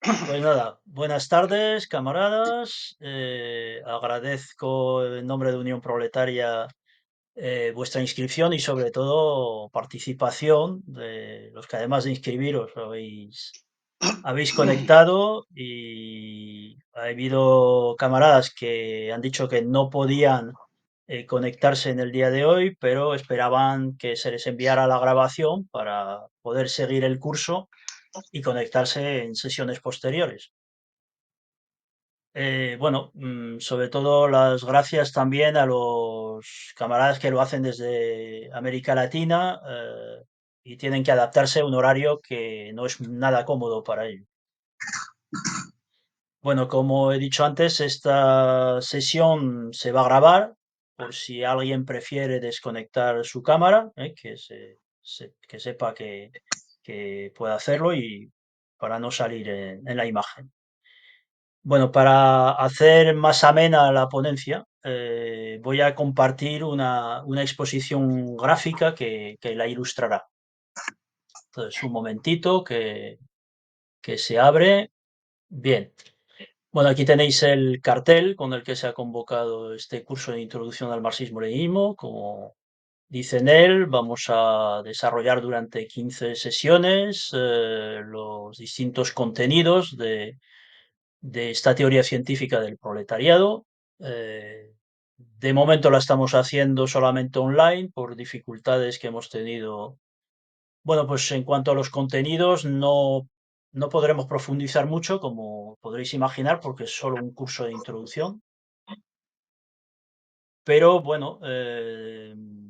Pues nada, buenas tardes, camaradas. Agradezco en nombre de Unión Proletaria vuestra inscripción y sobre todo participación de los que además de inscribiros habéis conectado y ha habido camaradas que han dicho que no podían conectarse en el día de hoy, pero esperaban que se les enviara la grabación para poder seguir el curso y conectarse en sesiones posteriores. Bueno, sobre todo las gracias también a los camaradas que lo hacen desde América Latina y tienen que adaptarse a un horario que no es nada cómodo para ellos. Bueno, como he dicho antes, esta sesión se va a grabar por si alguien prefiere desconectar su cámara, que sepa que puede hacerlo y para no salir en la imagen. Bueno, para hacer más amena la ponencia, voy a compartir una exposición gráfica que la ilustrará. Entonces, un momentito que se abre. Bien. Bueno, aquí tenéis el cartel con el que se ha convocado este curso de introducción al marxismo-leninismo. Como dice en él, vamos a desarrollar durante 15 sesiones los distintos contenidos de esta teoría científica del proletariado. Eh, de momento la estamos haciendo solamente online por dificultades que hemos tenido. Bueno, pues en cuanto a los contenidos, no podremos profundizar mucho, como podréis imaginar, porque es solo un curso de introducción. Pero bueno,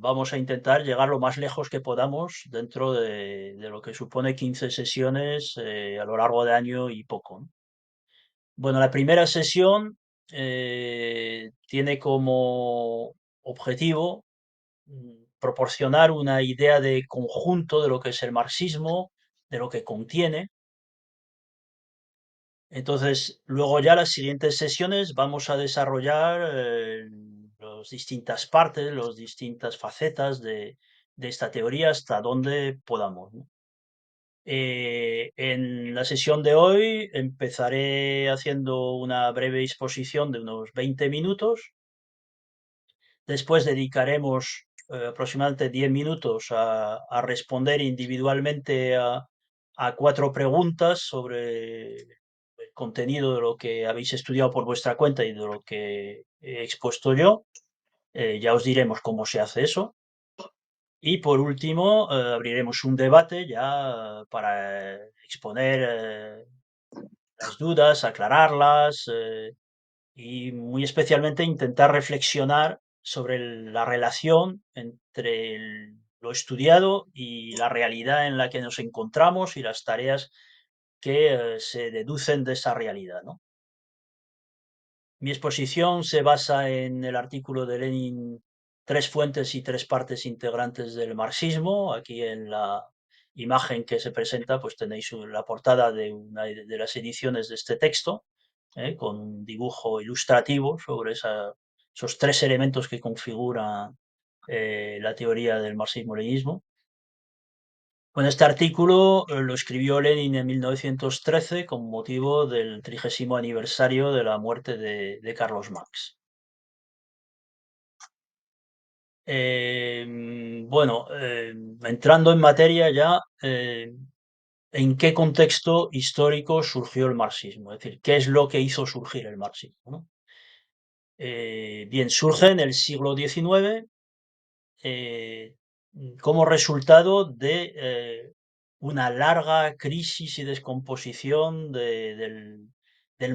vamos a intentar llegar lo más lejos que podamos dentro de lo que supone 15 sesiones a lo largo de año y poco, ¿no? Bueno, la primera sesión tiene como objetivo proporcionar una idea de conjunto de lo que es el marxismo, de lo que contiene. Entonces, luego ya las siguientes sesiones vamos a desarrollar las distintas partes, las distintas facetas de esta teoría hasta donde podamos, ¿no? En la sesión de hoy empezaré haciendo una breve exposición de unos 20 minutos. Después dedicaremos aproximadamente 10 minutos a responder individualmente a 4 preguntas sobre el contenido de lo que habéis estudiado por vuestra cuenta y de lo que he expuesto yo. Ya os diremos cómo se hace eso. Y por último, abriremos un debate ya para exponer las dudas, aclararlas y muy especialmente intentar reflexionar sobre la relación entre lo estudiado y la realidad en la que nos encontramos y las tareas que se deducen de esa realidad, ¿no? Mi exposición se basa en el artículo de Lenin, Tres fuentes y tres partes integrantes del marxismo. Aquí en la imagen que se presenta, pues tenéis la portada de una de las ediciones de este texto, con un dibujo ilustrativo sobre esos 3 elementos que configuran la teoría del marxismo-leninismo. Bueno, este artículo lo escribió Lenin en 1913 con motivo del 30º aniversario de la muerte de Carlos Marx. Bueno, entrando en materia ya, ¿en qué contexto histórico surgió el marxismo? Es decir, ¿qué es lo que hizo surgir el marxismo, ¿no? Bien, surge en el siglo XIX eh, como resultado de una larga crisis y descomposición del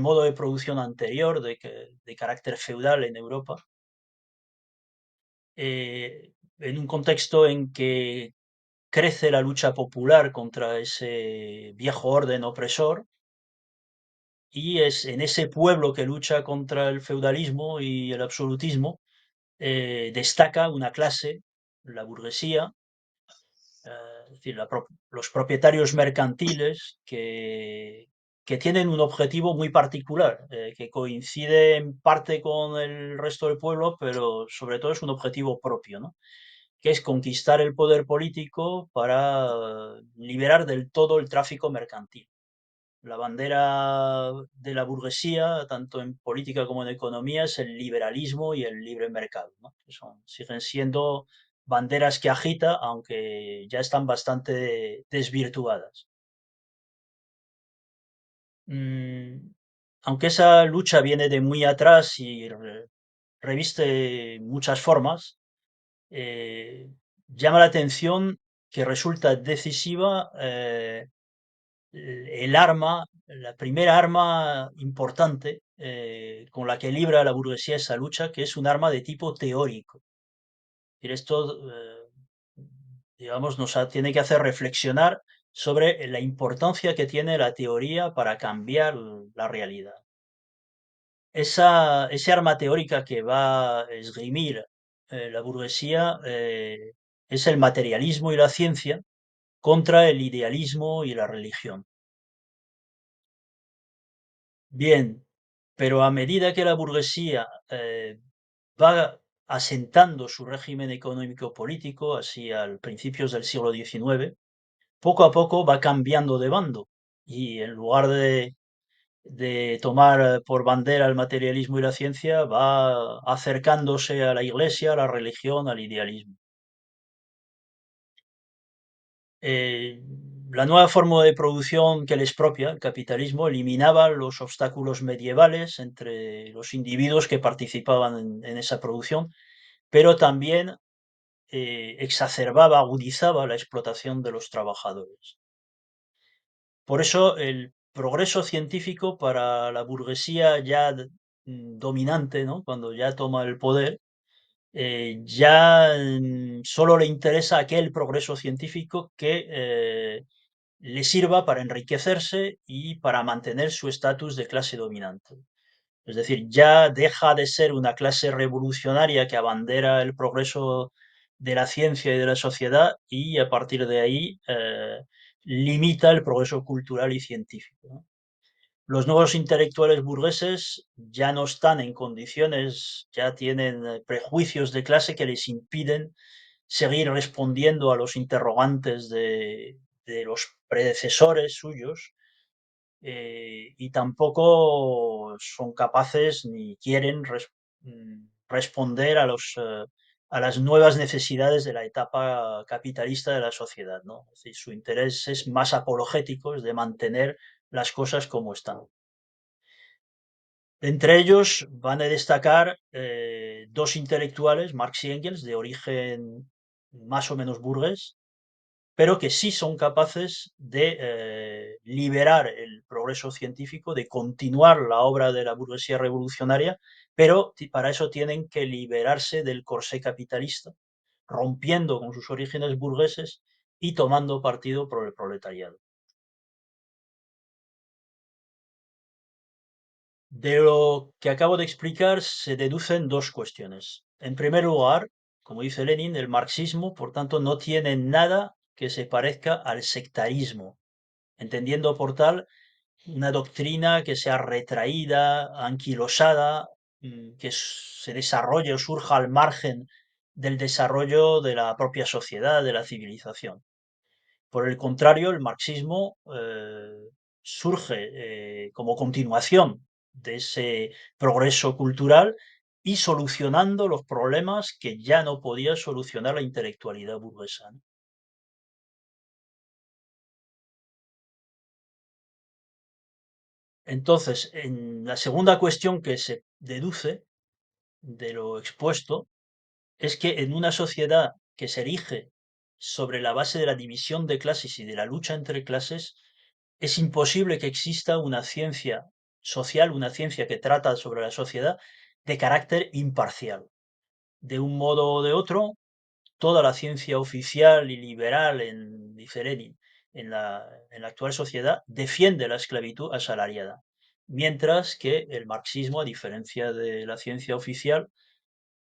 modo de producción anterior de carácter feudal en Europa, en un contexto en que crece la lucha popular contra ese viejo orden opresor y es en ese pueblo que lucha contra el feudalismo y el absolutismo, destaca una clase, la burguesía, es decir, los propietarios mercantiles que tienen un objetivo muy particular, que coincide en parte con el resto del pueblo, pero sobre todo es un objetivo propio, ¿no? Que es conquistar el poder político para liberar del todo el tráfico mercantil. La bandera de la burguesía, tanto en política como en economía, es el liberalismo y el libre mercado, ¿no? Siguen siendo banderas que agita, aunque ya están bastante desvirtuadas. Mm, Aunque esa lucha viene de muy atrás y reviste muchas formas, llama la atención que resulta decisiva el arma, la primera arma importante con la que libra la burguesía esa lucha, que es un arma de tipo teórico. Y esto, digamos, tiene que hacer reflexionar sobre la importancia que tiene la teoría para cambiar la realidad. Ese arma teórica que va a esgrimir la burguesía es el materialismo y la ciencia contra el idealismo y la religión. Bien, pero a medida que la burguesía va asentando su régimen económico-político, así al principios del siglo XIX, poco a poco va cambiando de bando y en lugar de tomar por bandera el materialismo y la ciencia, va acercándose a la iglesia, a la religión, al idealismo. Eh, la nueva forma de producción que les propia, el capitalismo, eliminaba los obstáculos medievales entre los individuos que participaban en esa producción, pero también exacerbaba, agudizaba la explotación de los trabajadores. Por eso el progreso científico para la burguesía ya dominante, ¿no? Cuando ya toma el poder, ya solo le interesa aquel progreso científico que le sirva para enriquecerse y para mantener su estatus de clase dominante. Es decir, ya deja de ser una clase revolucionaria que abandera el progreso de la ciencia y de la sociedad y a partir de ahí limita el progreso cultural y científico, ¿no? Los nuevos intelectuales burgueses ya no están en condiciones, ya tienen prejuicios de clase que les impiden seguir respondiendo a los interrogantes de los predecesores suyos y tampoco son capaces ni quieren responder a las nuevas necesidades de la etapa capitalista de la sociedad, ¿no? Es decir, su interés es más apologético, es de mantener las cosas como están. Entre ellos van a destacar dos intelectuales, Marx y Engels, de origen más o menos burgués, pero que sí son capaces de liberar el progreso científico, de continuar la obra de la burguesía revolucionaria, pero para eso tienen que liberarse del corsé capitalista, rompiendo con sus orígenes burgueses y tomando partido por el proletariado. De lo que acabo de explicar se deducen dos cuestiones. En primer lugar, como dice Lenin, el marxismo, por tanto, no tiene nada que se parezca al sectarismo, entendiendo por tal una doctrina que sea retraída, anquilosada, que se desarrolle o surja al margen del desarrollo de la propia sociedad, de la civilización. Por el contrario, el marxismo surge como continuación de ese progreso cultural y solucionando los problemas que ya no podía solucionar la intelectualidad burguesa, ¿no? Entonces, en la segunda cuestión que se deduce de lo expuesto es que en una sociedad que se erige sobre la base de la división de clases y de la lucha entre clases, es imposible que exista una ciencia social, una ciencia que trata sobre la sociedad de carácter imparcial. De un modo o de otro, toda la ciencia oficial y liberal, dice Lenin, en la actual sociedad defiende la esclavitud asalariada, mientras que el marxismo, a diferencia de la ciencia oficial,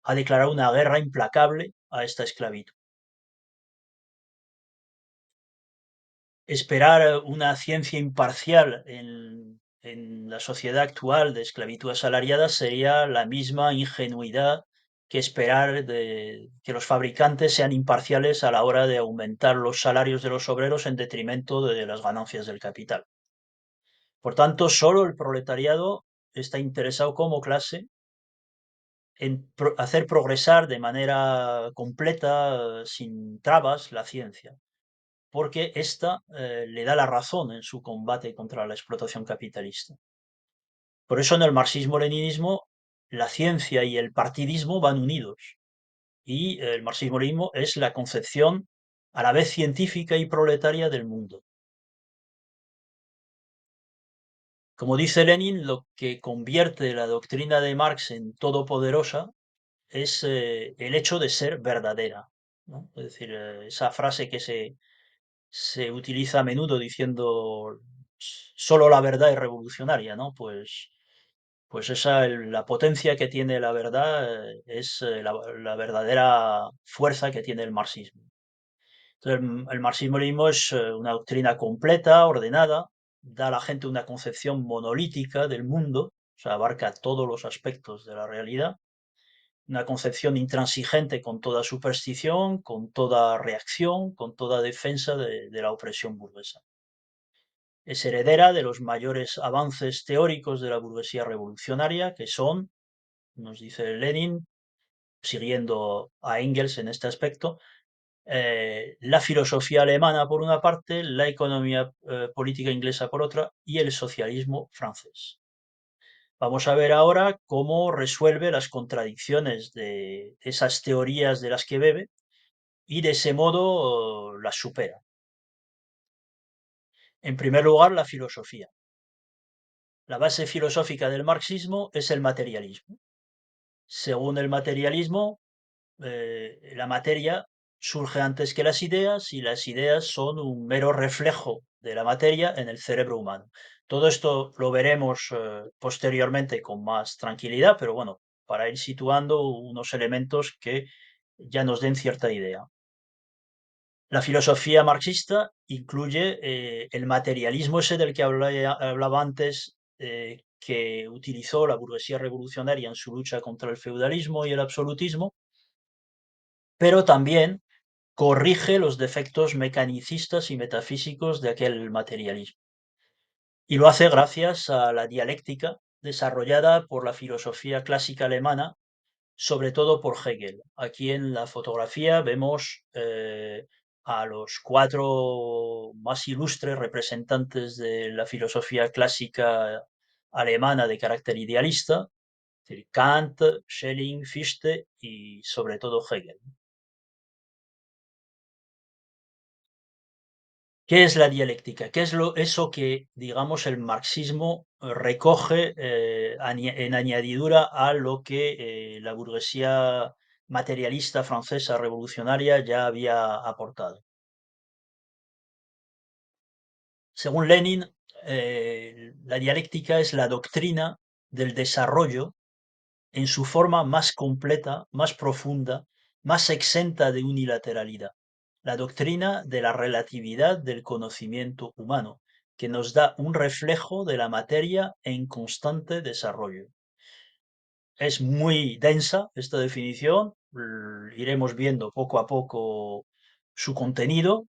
ha declarado una guerra implacable a esta esclavitud. Esperar una ciencia imparcial en la sociedad actual de esclavitud asalariada sería la misma ingenuidad que esperar de que los fabricantes sean imparciales a la hora de aumentar los salarios de los obreros en detrimento de las ganancias del capital. Por tanto, solo el proletariado está interesado como clase en hacer progresar de manera completa, sin trabas, la ciencia, porque ésta le da la razón en su combate contra la explotación capitalista. Por eso en el marxismo-leninismo la ciencia y el partidismo van unidos. Y el marxismo-leninismo es la concepción a la vez científica y proletaria del mundo. Como dice Lenin, lo que convierte la doctrina de Marx en todopoderosa es el hecho de ser verdadera, ¿no? Es decir, esa frase que se utiliza a menudo diciendo solo la verdad es revolucionaria, ¿no? Pues esa, la potencia que tiene la verdad es la verdadera fuerza que tiene el marxismo. Entonces, el marxismo-leninismo es una doctrina completa, ordenada, da a la gente una concepción monolítica del mundo, o sea, abarca todos los aspectos de la realidad, una concepción intransigente con toda superstición, con toda reacción, con toda defensa de la opresión burguesa. Es heredera de los mayores avances teóricos de la burguesía revolucionaria, que son, nos dice Lenin, siguiendo a Engels en este aspecto, la filosofía alemana por una parte, la economía política inglesa por otra y el socialismo francés. Vamos a ver ahora cómo resuelve las contradicciones de esas teorías de las que bebe y de ese modo las supera. En primer lugar, la filosofía. La base filosófica del marxismo es el materialismo. Según el materialismo, la materia surge antes que las ideas y las ideas son un mero reflejo de la materia en el cerebro humano. Todo esto lo veremos posteriormente con más tranquilidad, pero bueno, para ir situando unos elementos que ya nos den cierta idea. La filosofía marxista incluye el materialismo ese del que hablaba antes, que utilizó la burguesía revolucionaria en su lucha contra el feudalismo y el absolutismo, pero también corrige los defectos mecanicistas y metafísicos de aquel materialismo. Y lo hace gracias a la dialéctica desarrollada por la filosofía clásica alemana, sobre todo por Hegel. Aquí en la fotografía vemos a los cuatro más ilustres representantes de la filosofía clásica alemana de carácter idealista, es decir, Kant, Schelling, Fichte y sobre todo Hegel. ¿Qué es la dialéctica? ¿Qué es eso que, digamos, el marxismo recoge en añadidura a lo que la burguesía materialista francesa revolucionaria ya había aportado? Según Lenin, la dialéctica es la doctrina del desarrollo en su forma más completa, más profunda, más exenta de unilateralidad. La doctrina de la relatividad del conocimiento humano, que nos da un reflejo de la materia en constante desarrollo. Es muy densa esta definición, iremos viendo poco a poco su contenido,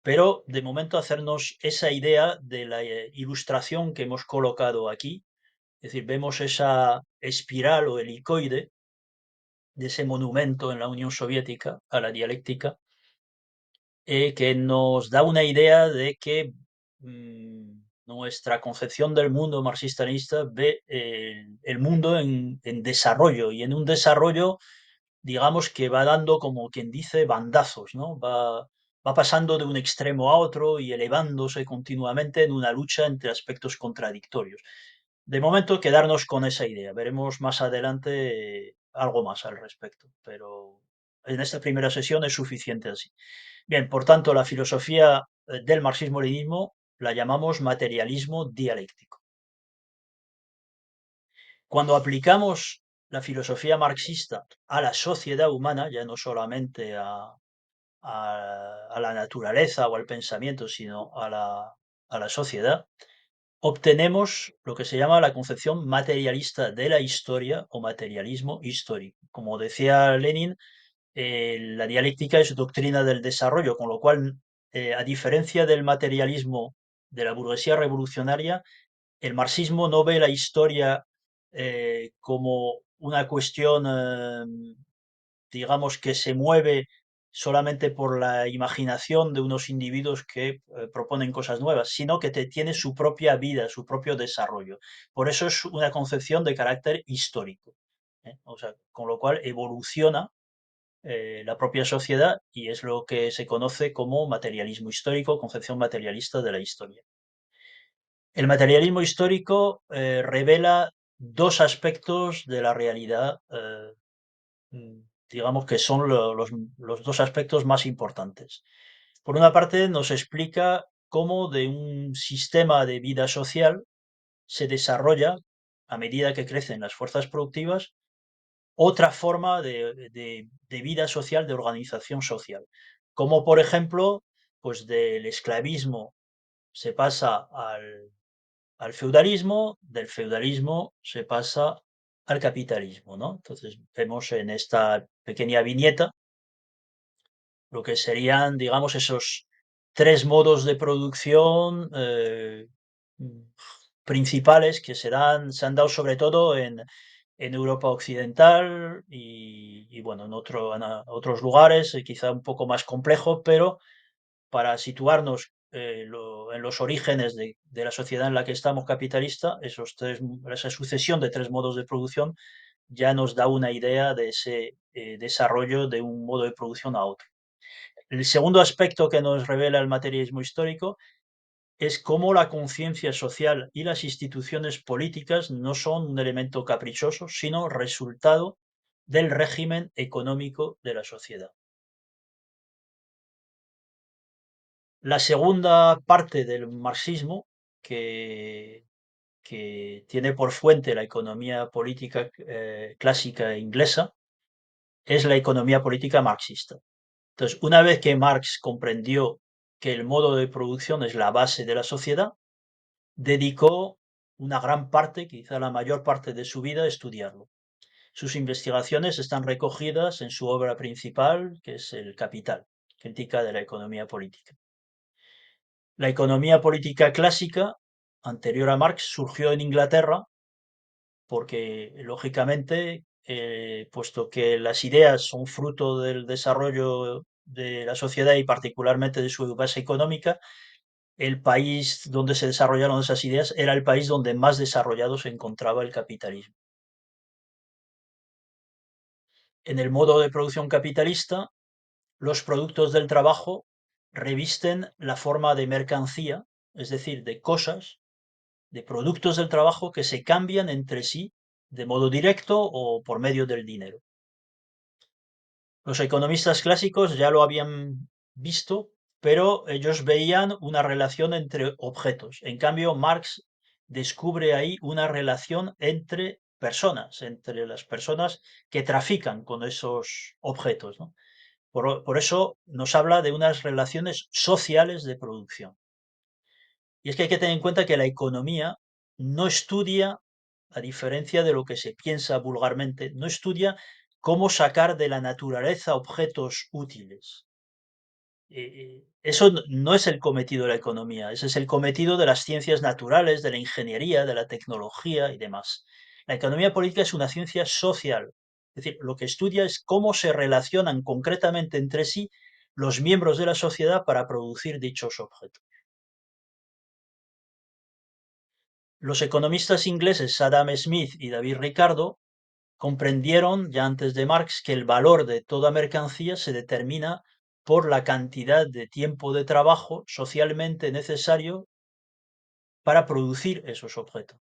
pero de momento hacernos esa idea de la ilustración que hemos colocado aquí, es decir, vemos esa espiral o helicoide de ese monumento en la Unión Soviética a la dialéctica, que nos da una idea de que nuestra concepción del mundo marxista-leninista ve el mundo en desarrollo y en un desarrollo, digamos, que va dando, como quien dice, bandazos, ¿no? Va pasando de un extremo a otro y elevándose continuamente en una lucha entre aspectos contradictorios. De momento, quedarnos con esa idea. Veremos más adelante algo más al respecto, pero en esta primera sesión es suficiente así. Bien, por tanto, la filosofía del marxismo-leninismo la llamamos materialismo dialéctico. Cuando aplicamos la filosofía marxista a la sociedad humana, ya no solamente a la naturaleza o al pensamiento, sino a la sociedad, obtenemos lo que se llama la concepción materialista de la historia o materialismo histórico. Como decía Lenin, la dialéctica es doctrina del desarrollo, con lo cual, a diferencia del materialismo de la burguesía revolucionaria, El marxismo no ve la historia como una cuestión, digamos, que se mueve solamente por la imaginación de unos individuos que proponen cosas nuevas, sino que tiene su propia vida, su propio desarrollo. Por eso es una concepción de carácter histórico. O sea, con lo cual evoluciona la propia sociedad y es lo que se conoce como materialismo histórico, concepción materialista de la historia. El materialismo histórico revela dos aspectos de la realidad, digamos que son los dos aspectos más importantes. Por una parte, nos explica cómo de un sistema de vida social se desarrolla, a medida que crecen las fuerzas productivas, otra forma de vida social, de organización social. Como por ejemplo, pues del esclavismo se pasa al feudalismo, del feudalismo se pasa al capitalismo, ¿no? Entonces vemos en esta pequeña viñeta lo que serían, digamos, esos tres modos de producción principales que se han dado sobre todo en Europa Occidental bueno, en otros lugares, quizá un poco más complejo, pero para situarnos en los orígenes de la sociedad en la que estamos capitalista, esa sucesión de tres modos de producción ya nos da una idea de ese desarrollo de un modo de producción a otro. El segundo aspecto que nos revela el materialismo histórico es cómo la conciencia social y las instituciones políticas no son un elemento caprichoso, sino resultado del régimen económico de la sociedad. La segunda parte del marxismo, que, que tiene por fuente la economía política clásica inglesa, es la economía política marxista. Entonces, una vez que Marx comprendió que el modo de producción es la base de la sociedad, dedicó una gran parte, quizá la mayor parte de su vida a estudiarlo. Sus investigaciones están recogidas en su obra principal, que es El Capital, crítica de la economía política. La economía política clásica, anterior a Marx, surgió en Inglaterra porque, lógicamente, puesto que las ideas son fruto del desarrollo de la sociedad y particularmente de su base económica, el país donde se desarrollaron esas ideas era el país donde más desarrollado se encontraba el capitalismo. En el modo de producción capitalista, los productos del trabajo revisten la forma de mercancía, es decir, de cosas, de productos del trabajo que se cambian entre sí de modo directo o por medio del dinero. Los economistas clásicos ya lo habían visto, pero ellos veían una relación entre objetos. En cambio, Marx descubre ahí una relación entre personas, entre las personas que trafican con esos objetos, ¿no? Por eso nos habla de unas relaciones sociales de producción. Y es que hay que tener en cuenta que la economía no estudia, a diferencia de lo que se piensa vulgarmente, no estudia cómo sacar de la naturaleza objetos útiles. Eso no es el cometido de la economía, ese es el cometido de las ciencias naturales, de la ingeniería, de la tecnología y demás. La economía política es una ciencia social, es decir, lo que estudia es cómo se relacionan concretamente entre sí los miembros de la sociedad para producir dichos objetos. Los economistas ingleses Adam Smith y David Ricardo comprendieron ya antes de Marx que el valor de toda mercancía se determina por la cantidad de tiempo de trabajo socialmente necesario para producir esos objetos.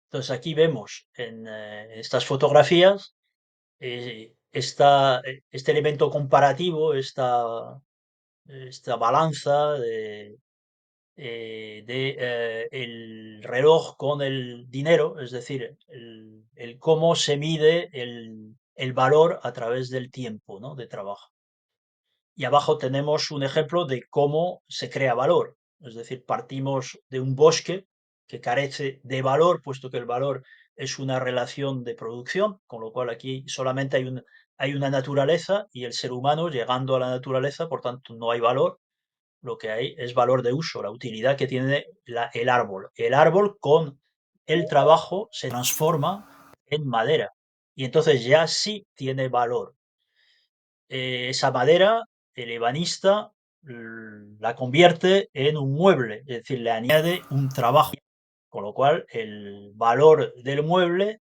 Entonces aquí vemos en estas fotografías este elemento comparativo, esta balanza el reloj con el dinero, es decir, el cómo se mide el valor a través del tiempo, ¿no?, de trabajo. Y abajo tenemos un ejemplo de cómo se crea valor, es decir, partimos de un bosque que carece de valor, puesto que el valor es una relación de producción, con lo cual aquí solamente hay una naturaleza y el ser humano llegando a la naturaleza, por tanto no hay valor, lo que hay es valor de uso, la utilidad que tiene el árbol. El árbol con el trabajo se transforma en madera y entonces ya sí tiene valor. Esa madera, el ebanista la convierte en un mueble, es decir, le añade un trabajo, con lo cual el valor del mueble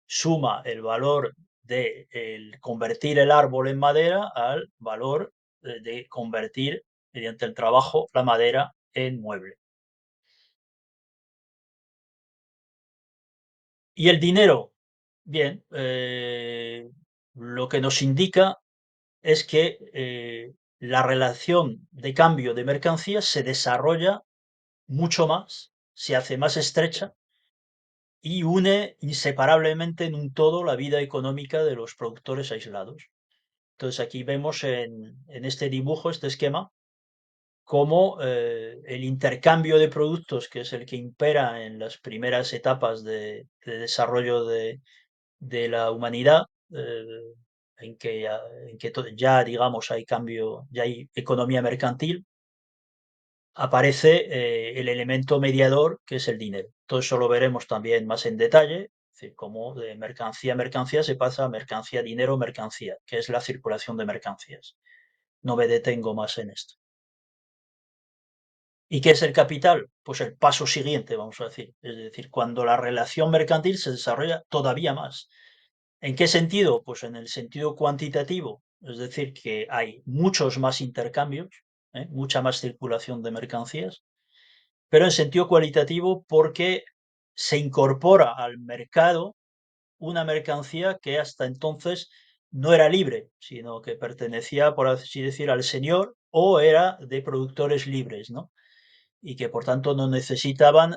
suma el valor de convertir el árbol en madera al valor de convertir mediante el trabajo la madera en mueble. Y el dinero, bien, lo que nos indica es que la relación de cambio de mercancías se desarrolla mucho más, se hace más estrecha y une inseparablemente en un todo la vida económica de los productores aislados. Entonces aquí vemos en este dibujo, este esquema, cómo el intercambio de productos, que es el que impera en las primeras etapas de desarrollo de la humanidad, eh, en que ya, digamos, hay cambio, ya hay economía mercantil, aparece el elemento mediador que es el dinero. Todo eso lo veremos también más en detalle, es decir, cómo de mercancía a mercancía se pasa a mercancía, dinero, mercancía, que es la circulación de mercancías. No me detengo más en esto. ¿Y qué es el capital? Pues el paso siguiente, vamos a decir. Es decir, cuando la relación mercantil se desarrolla todavía más. ¿En qué sentido? Pues en el sentido cuantitativo, es decir, que hay muchos más intercambios, mucha más circulación de mercancías, pero en sentido cualitativo porque se incorpora al mercado una mercancía que hasta entonces no era libre, sino que pertenecía, por así decir, al señor o era de productores libres, ¿no? Y que por tanto no necesitaban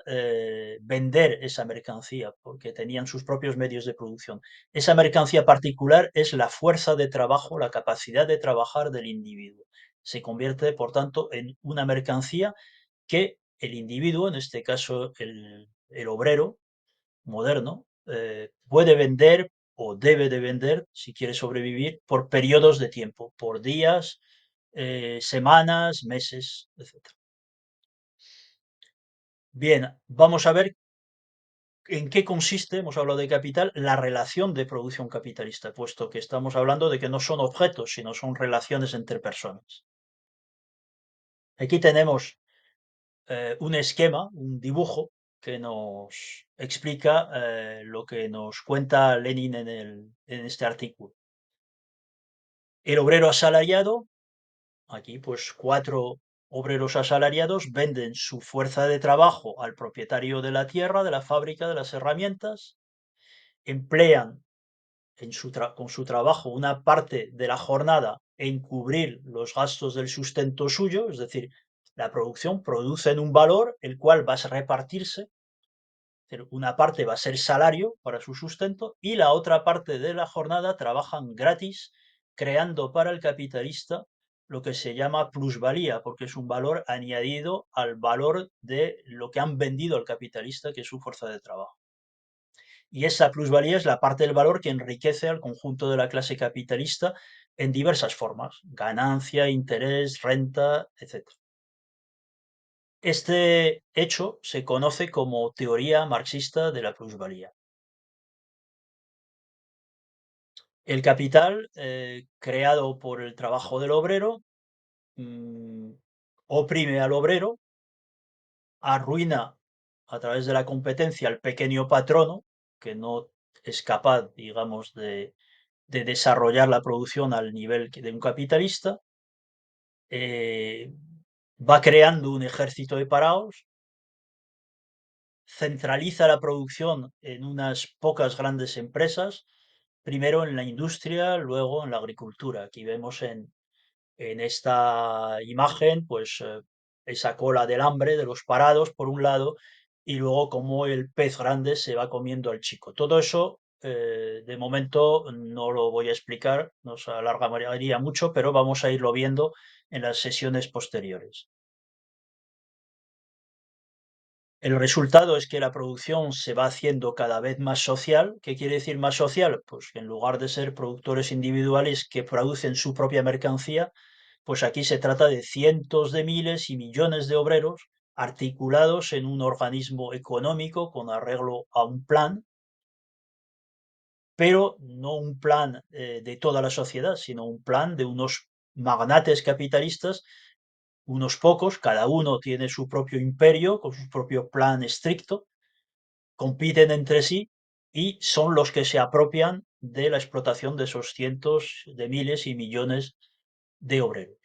vender esa mercancía porque tenían sus propios medios de producción. Esa mercancía particular es la fuerza de trabajo, la capacidad de trabajar del individuo. Se convierte, por tanto, en una mercancía que el individuo, en este caso el obrero moderno, puede vender o debe de vender, si quiere sobrevivir, por periodos de tiempo, por días, semanas, meses, etc. Bien, vamos a ver en qué consiste, hemos hablado de capital, la relación de producción capitalista, puesto que estamos hablando de que no son objetos, sino son relaciones entre personas. Aquí tenemos un esquema, un dibujo, que nos explica lo que nos cuenta Lenin en este artículo. El obrero asalariado, aquí pues 4 obreros asalariados venden su fuerza de trabajo al propietario de la tierra, de la fábrica, de las herramientas, emplean con su trabajo una parte de la jornada en cubrir los gastos del sustento suyo, es decir, la producción produce un valor el cual va a repartirse, una parte va a ser salario para su sustento y la otra parte de la jornada trabajan gratis creando para el capitalista lo que se llama plusvalía, porque es un valor añadido al valor de lo que han vendido al capitalista, que es su fuerza de trabajo. Y esa plusvalía es la parte del valor que enriquece al conjunto de la clase capitalista en diversas formas, ganancia, interés, renta, etc. Este hecho se conoce como teoría marxista de la plusvalía. El capital, creado por el trabajo del obrero, mm, oprime al obrero, arruina a través de la competencia al pequeño patrono, que no es capaz, digamos, de desarrollar la producción al nivel de un capitalista, eh, va creando un ejército de parados, centraliza la producción en unas pocas grandes empresas, primero en la industria, luego en la agricultura. Aquí vemos en esta imagen, pues esa cola del hambre de los parados, por un lado, y luego cómo el pez grande se va comiendo al chico. Todo eso, de momento, no lo voy a explicar, nos alargaría mucho, pero vamos a irlo viendo en las sesiones posteriores. El resultado es que la producción se va haciendo cada vez más social. ¿Qué quiere decir más social? Pues que en lugar de ser productores individuales que producen su propia mercancía, Pues aquí se trata de cientos de miles y millones de obreros articulados en un organismo económico con arreglo a un plan, pero no un plan de toda la sociedad, sino un plan de unos magnates capitalistas, unos pocos, cada uno tiene su propio imperio con su propio plan estricto, compiten entre sí y son los que se apropian de la explotación de esos cientos de miles y millones de obreros.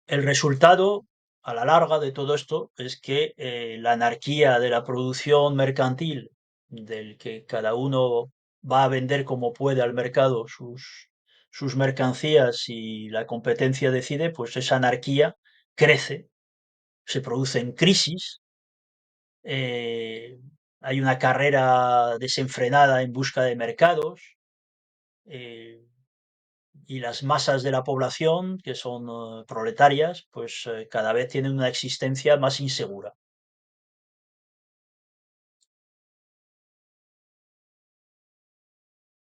El resultado, a la larga, de todo esto es que la anarquía de la producción mercantil, del que cada uno va a vender como puede al mercado sus mercancías y la competencia decide, pues esa anarquía crece, se producen crisis, eh, hay una carrera desenfrenada en busca de mercados, eh, y las masas de la población, que son proletarias, pues cada vez tienen una existencia más insegura.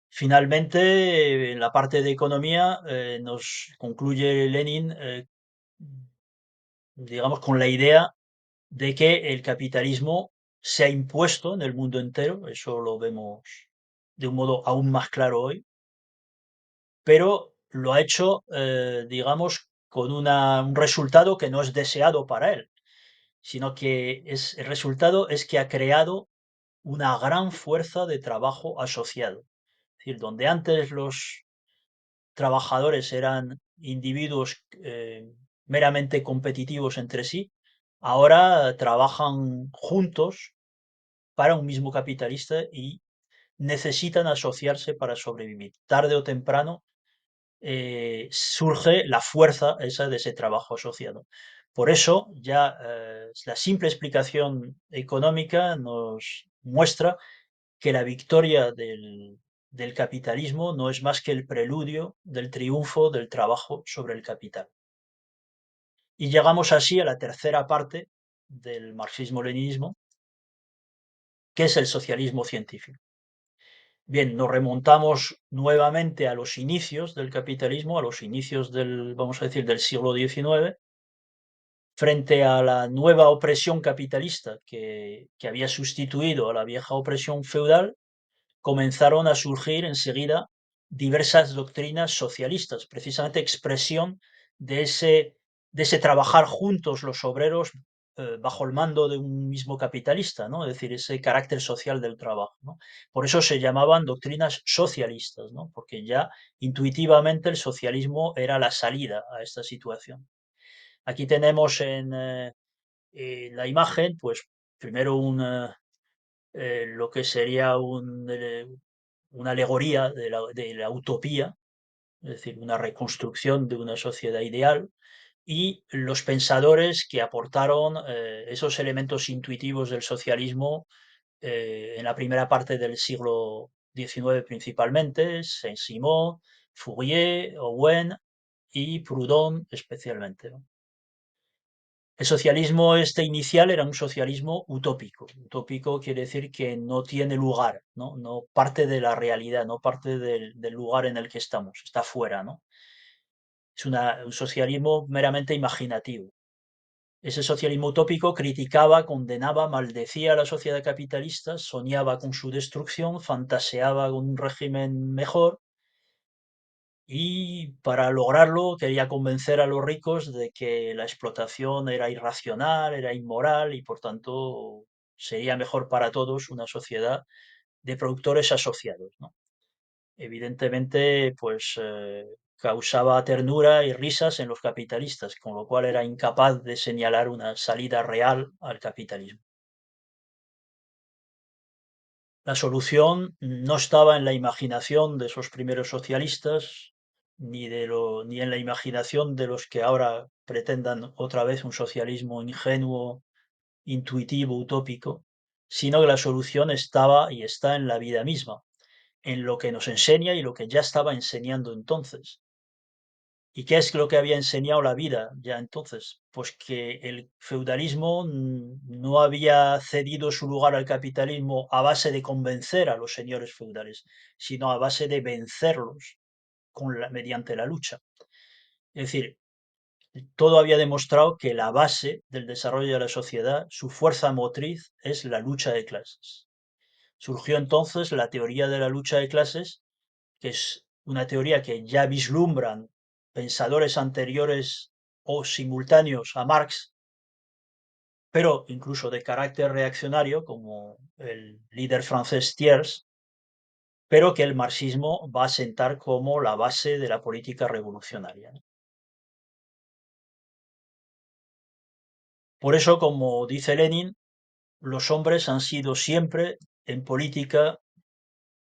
Finalmente, en la parte de economía, nos concluye Lenin, digamos, con la idea de que el capitalismo se ha impuesto en el mundo entero, eso lo vemos de un modo aún más claro hoy, pero lo ha hecho, digamos, con un resultado que no es deseado para él, sino que el resultado es que ha creado una gran fuerza de trabajo asociado. Es decir, donde antes los trabajadores eran individuos meramente competitivos entre sí, ahora trabajan juntos para un mismo capitalista y necesitan asociarse para sobrevivir. Tarde o temprano surge la fuerza esa de ese trabajo asociado. Por eso ya la simple explicación económica nos muestra que la victoria del capitalismo no es más que el preludio del triunfo del trabajo sobre el capital. Y llegamos así a la tercera parte del marxismo-leninismo, que es el socialismo científico. Bien, nos remontamos nuevamente a los inicios del capitalismo, a los inicios del, vamos a decir, del siglo XIX, frente a la nueva opresión capitalista que había sustituido a la vieja opresión feudal. Comenzaron a surgir enseguida diversas doctrinas socialistas, precisamente expresión de ese trabajar juntos los obreros bajo el mando de un mismo capitalista, ¿no? Es decir, ese carácter social del trabajo, ¿no? Por eso se llamaban doctrinas socialistas, ¿no? Porque ya intuitivamente el socialismo era la salida a esta situación. Aquí tenemos en la imagen, pues primero lo que sería una alegoría de la utopía, es decir, una reconstrucción de una sociedad ideal, y los pensadores que aportaron esos elementos intuitivos del socialismo en la primera parte del siglo XIX principalmente, Saint-Simon, Fourier, Owen y Proudhon especialmente, ¿no? El socialismo este inicial era un socialismo utópico. Utópico quiere decir que no tiene lugar, ¿no? No parte de la realidad, no parte del lugar en el que estamos, está fuera, ¿no? Es un socialismo meramente imaginativo. Ese socialismo utópico criticaba, condenaba, maldecía a la sociedad capitalista, soñaba con su destrucción, fantaseaba con un régimen mejor y para lograrlo quería convencer a los ricos de que la explotación era irracional, era inmoral y por tanto sería mejor para todos una sociedad de productores asociados, ¿no? Evidentemente, pues causaba ternura y risas en los capitalistas, con lo cual era incapaz de señalar una salida real al capitalismo. La solución no estaba en la imaginación de esos primeros socialistas, ni en la imaginación de los que ahora pretendan otra vez un socialismo ingenuo, intuitivo, utópico, sino que la solución estaba y está en la vida misma, en lo que nos enseña y lo que ya estaba enseñando entonces. ¿Y qué es lo que había enseñado la vida ya entonces? Pues que el feudalismo no había cedido su lugar al capitalismo a base de convencer a los señores feudales, sino a base de vencerlos. mediante la lucha. Es decir, todo había demostrado que la base del desarrollo de la sociedad, su fuerza motriz, es la lucha de clases. Surgió entonces la teoría de la lucha de clases, que es una teoría que ya vislumbran pensadores anteriores o simultáneos a Marx, pero incluso de carácter reaccionario, como el líder francés Thiers, pero que el marxismo va a sentar como la base de la política revolucionaria, ¿no? Por eso, como dice Lenin, los hombres han sido siempre en política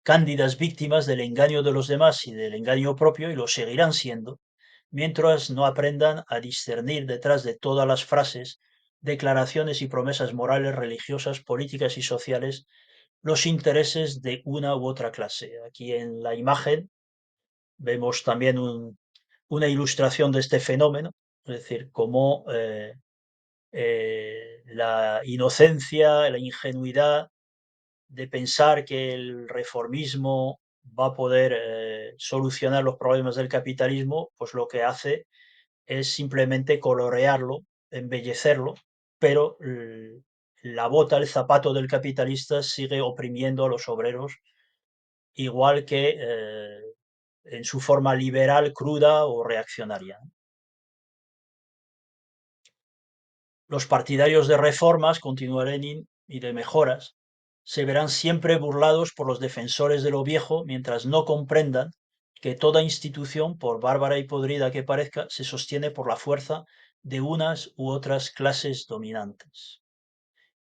cándidas víctimas del engaño de los demás y del engaño propio, y lo seguirán siendo, mientras no aprendan a discernir detrás de todas las frases, declaraciones y promesas morales, religiosas, políticas y sociales los intereses de una u otra clase. Aquí en la imagen vemos también una ilustración de este fenómeno, es decir, cómo la inocencia, la ingenuidad de pensar que el reformismo va a poder solucionar los problemas del capitalismo, pues lo que hace es simplemente colorearlo, embellecerlo, pero la bota, el zapato del capitalista sigue oprimiendo a los obreros, igual que en su forma liberal, cruda o reaccionaria. Los partidarios de reformas, continúa Lenin, y de mejoras, se verán siempre burlados por los defensores de lo viejo mientras no comprendan que toda institución, por bárbara y podrida que parezca, se sostiene por la fuerza de unas u otras clases dominantes.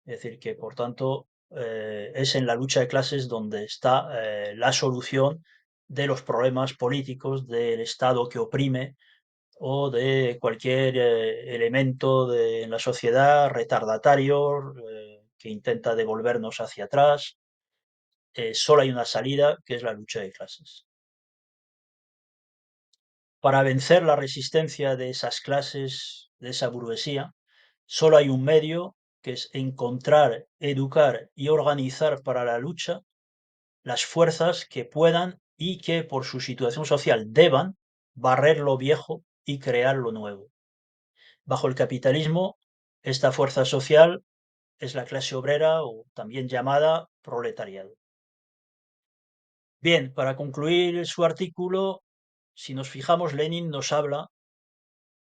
Es decir, que por tanto es en la lucha de clases donde está la solución de los problemas políticos del Estado que oprime o de cualquier elemento en la sociedad retardatario que intenta devolvernos hacia atrás. Solo hay una salida, que es la lucha de clases. Para vencer la resistencia de esas clases, de esa burguesía, solo hay un medio, que es encontrar, educar y organizar para la lucha las fuerzas que puedan y que por su situación social deban barrer lo viejo y crear lo nuevo. Bajo el capitalismo, esta fuerza social es la clase obrera o también llamada proletariado. Bien, para concluir su artículo, si nos fijamos, Lenin nos habla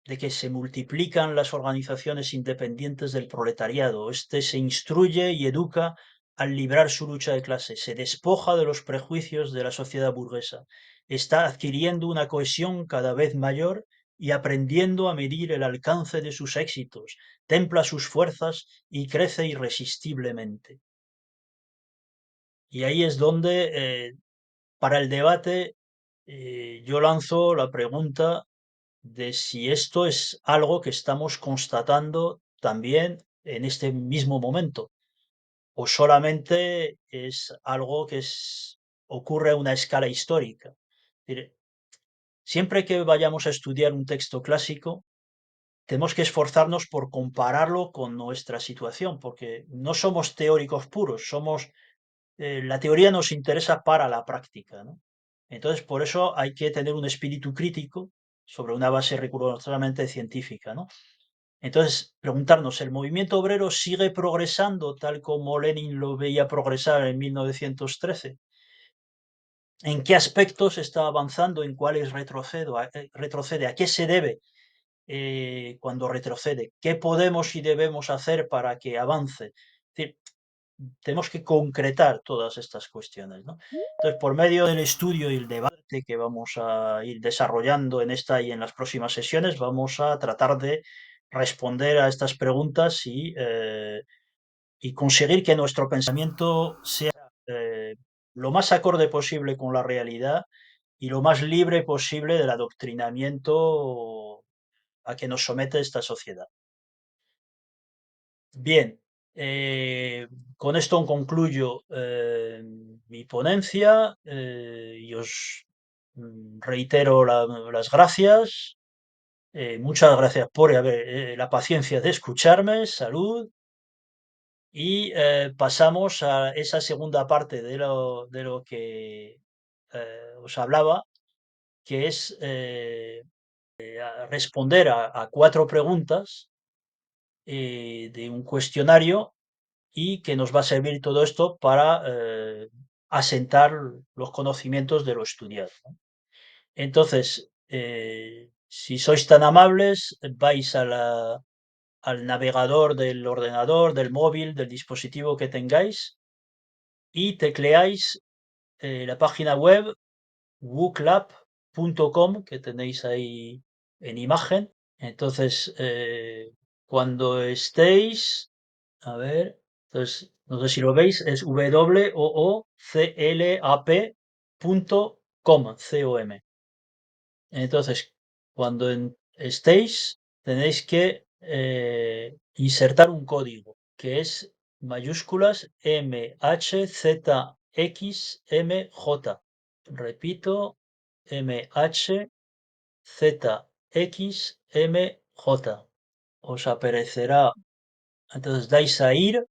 de que se multiplican las organizaciones independientes del proletariado. Este se instruye y educa al librar su lucha de clase, se despoja de los prejuicios de la sociedad burguesa, está adquiriendo una cohesión cada vez mayor y aprendiendo a medir el alcance de sus éxitos, templa sus fuerzas y crece irresistiblemente. Y ahí es donde, para el debate, yo lanzo la pregunta de si esto es algo que estamos constatando también en este mismo momento, o solamente es algo que ocurre a una escala histórica. Es decir, siempre que vayamos a estudiar un texto clásico, tenemos que esforzarnos por compararlo con nuestra situación, porque no somos teóricos puros, la teoría nos interesa para la práctica, ¿no? Entonces, por eso hay que tener un espíritu crítico sobre una base rigurosamente científica, ¿no? Entonces, preguntarnos, ¿el movimiento obrero sigue progresando tal como Lenin lo veía progresar en 1913? ¿En qué aspectos está avanzando? ¿En cuáles retrocede? ¿A qué se debe cuando retrocede? ¿Qué podemos y debemos hacer para que avance? Es decir, tenemos que concretar todas estas cuestiones, ¿no? Entonces, por medio del estudio y el debate que vamos a ir desarrollando en esta y en las próximas sesiones, vamos a tratar de responder a estas preguntas y conseguir que nuestro pensamiento sea lo más acorde posible con la realidad y lo más libre posible del adoctrinamiento a que nos somete esta sociedad. Bien, con esto concluyo mi ponencia y os reitero las gracias. Muchas gracias por la paciencia de escucharme. Salud. Y pasamos a esa segunda parte de lo que os hablaba, que es responder a 4 preguntas de un cuestionario y que nos va a servir todo esto para asentar los conocimientos de lo estudiado, ¿no? Entonces, si sois tan amables, vais al navegador del ordenador, del móvil, del dispositivo que tengáis y tecleáis la página web wooklab.com que tenéis ahí en imagen. Entonces, cuando estéis, a ver, entonces, no sé si lo veis, es wooclap.com, com. Entonces, cuando estéis, tenéis que insertar un código que es mayúsculas MHZXMJ. Repito, MHZXMJ. Os aparecerá, entonces dais a ir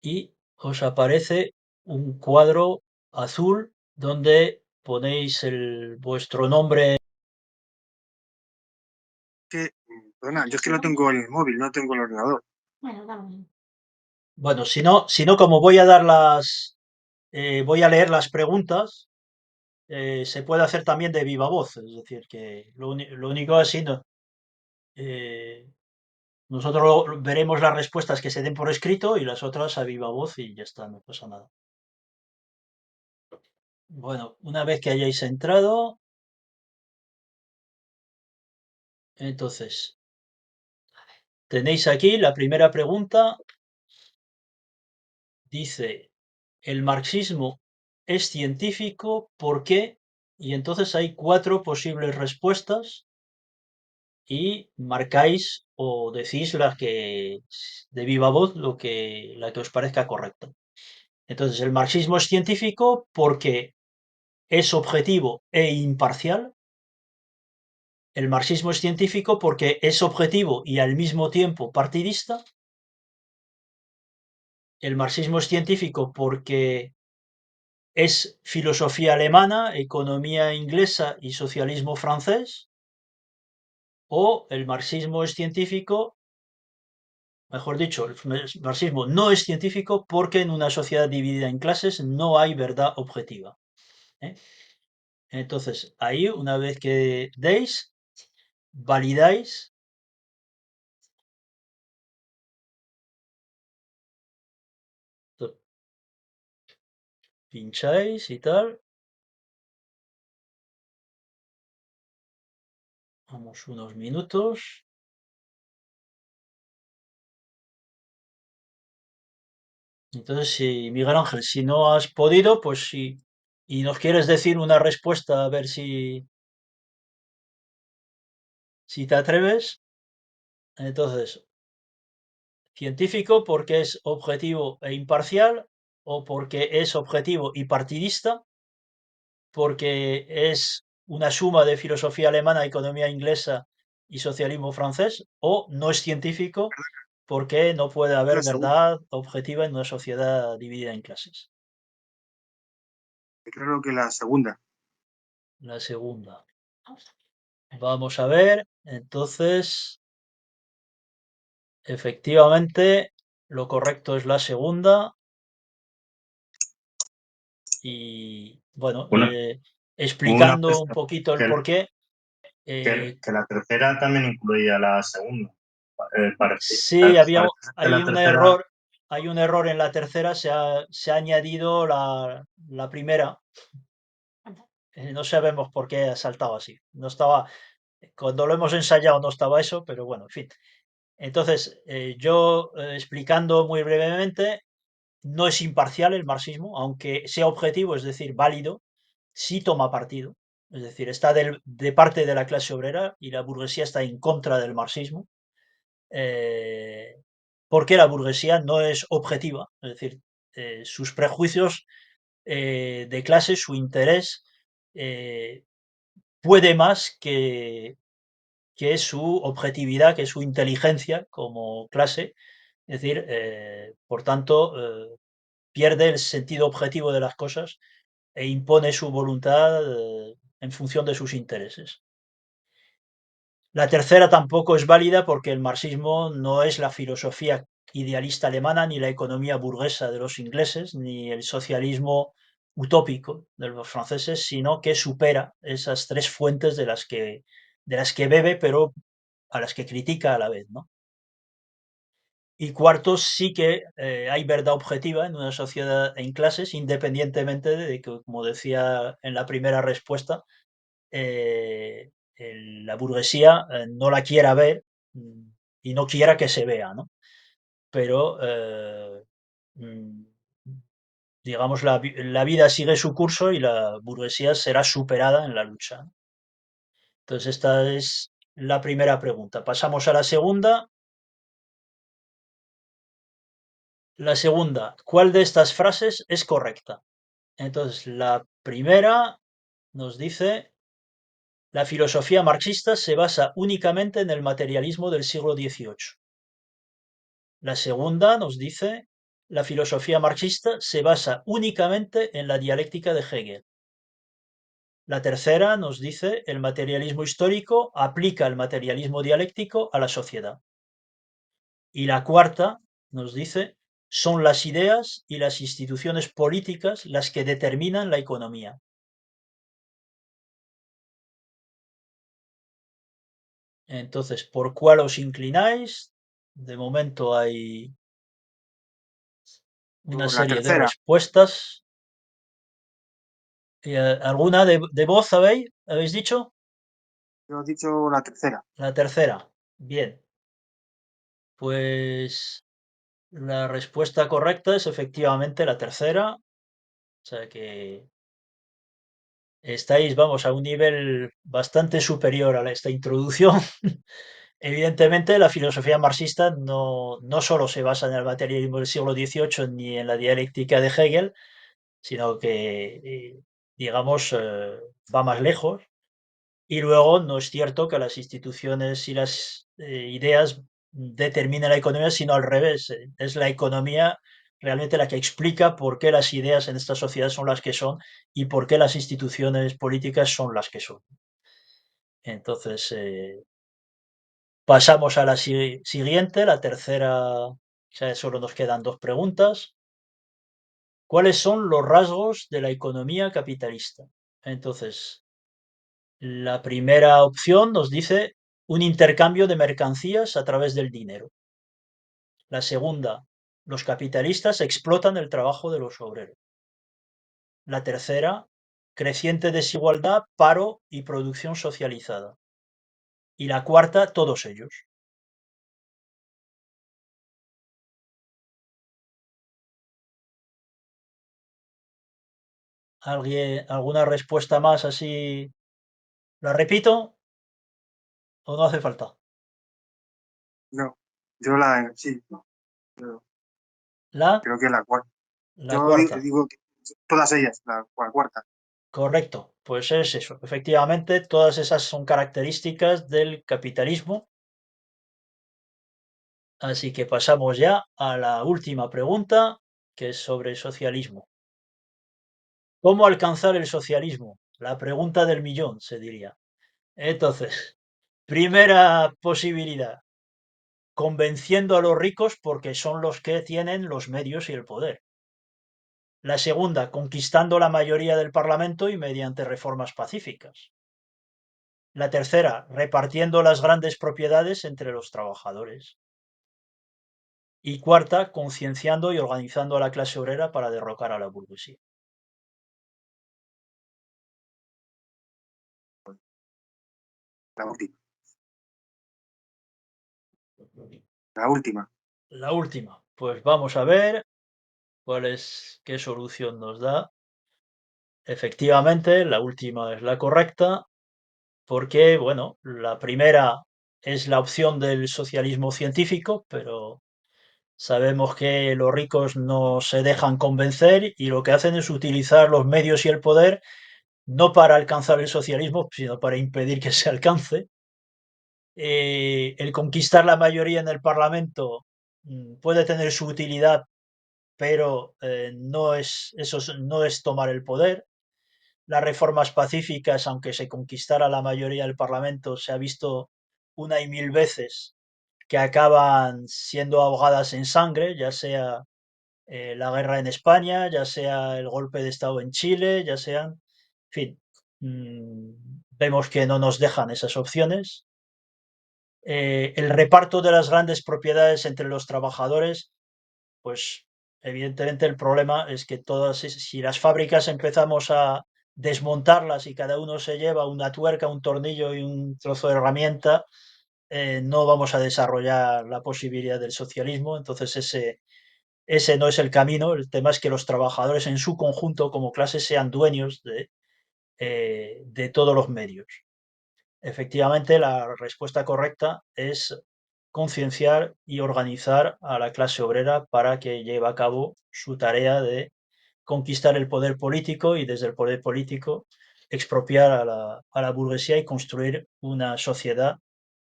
y os aparece un cuadro azul donde ponéis vuestro nombre. Perdona, yo es que lo tengo en el móvil, no tengo el ordenador. Bueno, si no, como voy a voy a leer las preguntas, se puede hacer también de viva voz, es decir, que lo único así, no, eh, nosotros veremos las respuestas que se den por escrito y las otras a viva voz y ya está, no pasa nada. Bueno, una vez que hayáis entrado, entonces, tenéis aquí la primera pregunta, dice, ¿el marxismo es científico? ¿Por qué? Y entonces hay 4 posibles respuestas y marcáis o decís de viva voz la que os parezca correcta. Entonces, el marxismo es científico porque es objetivo e imparcial. El marxismo es científico porque es objetivo y al mismo tiempo partidista. El marxismo es científico porque es filosofía alemana, economía inglesa y socialismo francés. O el marxismo es científico, mejor dicho, el marxismo no es científico porque en una sociedad dividida en clases no hay verdad objetiva, ¿eh? Entonces, ahí, una vez que deis, validáis, pincháis y tal. Vamos unos minutos. Entonces, si Miguel Ángel, si no has podido, pues sí, y nos quieres decir una respuesta, a ver si te atreves. Entonces, científico porque es objetivo e imparcial, o porque es objetivo y partidista, porque es una suma de filosofía alemana, economía inglesa y socialismo francés, o no es científico porque no puede haber La segunda, verdad objetiva en una sociedad dividida en clases. creo que la segunda. La segunda. Vamos a ver, entonces, efectivamente, lo correcto es la segunda. Y bueno, Una, una explicando un cuestión, poquito el que, porqué, que la tercera también incluía la segunda. sí, Parece que hay la un tercera, error, hay un error en la tercera, se ha añadido la primera. No sabemos por qué ha saltado así. No estaba, cuando lo hemos ensayado no estaba eso, pero bueno, en fin. Entonces, yo explicando muy brevemente, no es imparcial el marxismo, aunque sea objetivo, es decir, válido, sí toma partido. Es decir, está de parte de la clase obrera y la burguesía está en contra del marxismo, eh, porque la burguesía no es objetiva, es decir, sus prejuicios de clase, su interés, eh, puede más que su objetividad, que su inteligencia como clase. Es decir, por tanto, pierde el sentido objetivo de las cosas e impone su voluntad en función de sus intereses. La tercera tampoco es válida porque el marxismo no es la filosofía idealista alemana, ni la economía burguesa de los ingleses, ni el socialismo utópico de los franceses, sino que supera esas tres fuentes de las que bebe, pero a las que critica a la vez, ¿no? Y cuarto, sí que hay verdad objetiva en una sociedad en clases, independientemente de que, como decía en la primera respuesta, la burguesía no la quiera ver, mm, y no quiera que se vea, ¿no? Pero, mm, digamos, la vida sigue su curso y la burguesía será superada en la lucha, ¿no? Entonces, esta es la primera pregunta. Pasamos a la segunda. La segunda, ¿cuál de estas frases es correcta? Entonces, la primera nos dice, la filosofía marxista se basa únicamente en el materialismo del siglo XVIII. La segunda nos dice, la filosofía marxista se basa únicamente en la dialéctica de Hegel. La tercera nos dice, el materialismo histórico aplica el materialismo dialéctico a la sociedad. Y la cuarta nos dice, son las ideas y las instituciones políticas las que determinan la economía. Entonces, ¿por cuál os inclináis? De momento hay una Por la serie de tercera. respuestas. ¿Alguna de voz habéis dicho? Yo he dicho la tercera. La tercera. Bien, pues la respuesta correcta es efectivamente la tercera. O sea que estáis, vamos, a un nivel bastante superior a esta introducción. Evidentemente, la filosofía marxista no solo se basa en el materialismo del siglo XVIII ni en la dialéctica de Hegel, sino que, digamos, va más lejos. Y luego no es cierto que las instituciones y las ideas determinen la economía, sino al revés. Es la economía realmente la que explica por qué las ideas en esta sociedad son las que son y por qué las instituciones políticas son las que son. Entonces, pasamos a la siguiente, la tercera, ya solo nos quedan dos preguntas. ¿Cuáles son los rasgos de la economía capitalista? Entonces, la primera opción nos dice un intercambio de mercancías a través del dinero. La segunda, los capitalistas explotan el trabajo de los obreros. La tercera, creciente desigualdad, paro y producción socializada. Y la cuarta, todos ellos. ¿Alguna respuesta más así? ¿La repito o no hace falta? No. Yo la, sí, no. Yo La, creo que la cuarta. la Yo cuarta. digo que todas ellas, la cuarta. Correcto. Pues es eso. Efectivamente, todas esas son características del capitalismo. Así que pasamos ya a la última pregunta, que es sobre socialismo. ¿Cómo alcanzar el socialismo? La pregunta del millón, se diría. Entonces, primera posibilidad, convenciendo a los ricos porque son los que tienen los medios y el poder. La segunda, conquistando la mayoría del Parlamento y mediante reformas pacíficas. La tercera, repartiendo las grandes propiedades entre los trabajadores. Y cuarta, concienciando y organizando a la clase obrera para derrocar a la burguesía. La última. La última. La última. Pues vamos a ver qué solución nos da. Efectivamente, la última es la correcta, porque, bueno, la primera es la opción del socialismo científico, pero sabemos que los ricos no se dejan convencer y lo que hacen es utilizar los medios y el poder no para alcanzar el socialismo, sino para impedir que se alcance. El conquistar la mayoría en el Parlamento puede tener su utilidad, pero no es tomar el poder. las reformas pacíficas, aunque se conquistara la mayoría del Parlamento, se ha visto una y mil veces que acaban siendo ahogadas en sangre, ya sea la guerra en España, ya sea el golpe de Estado en Chile, ya sean, en fin, vemos que no nos dejan esas opciones. El reparto de las grandes propiedades entre los trabajadores, pues evidentemente el problema es que si las fábricas empezamos a desmontarlas y cada uno se lleva una tuerca, un tornillo y un trozo de herramienta, no vamos a desarrollar la posibilidad del socialismo. Entonces ese no es el camino. El tema es que los trabajadores en su conjunto como clase sean dueños de todos los medios. Efectivamente, la respuesta correcta es concienciar y organizar a la clase obrera para que lleve a cabo su tarea de conquistar el poder político y desde el poder político expropiar a la burguesía y construir una sociedad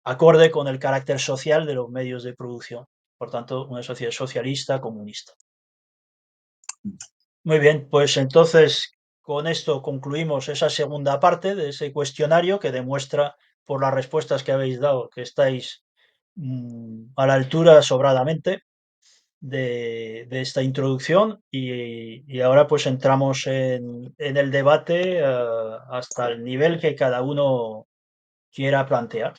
acorde con el carácter social de los medios de producción. Por tanto, una sociedad socialista, comunista. Muy bien, pues entonces con esto concluimos esa segunda parte de ese cuestionario que demuestra por las respuestas que habéis dado que estáis a la altura sobradamente de esta introducción y ahora pues entramos en el debate hasta el nivel que cada uno quiera plantear.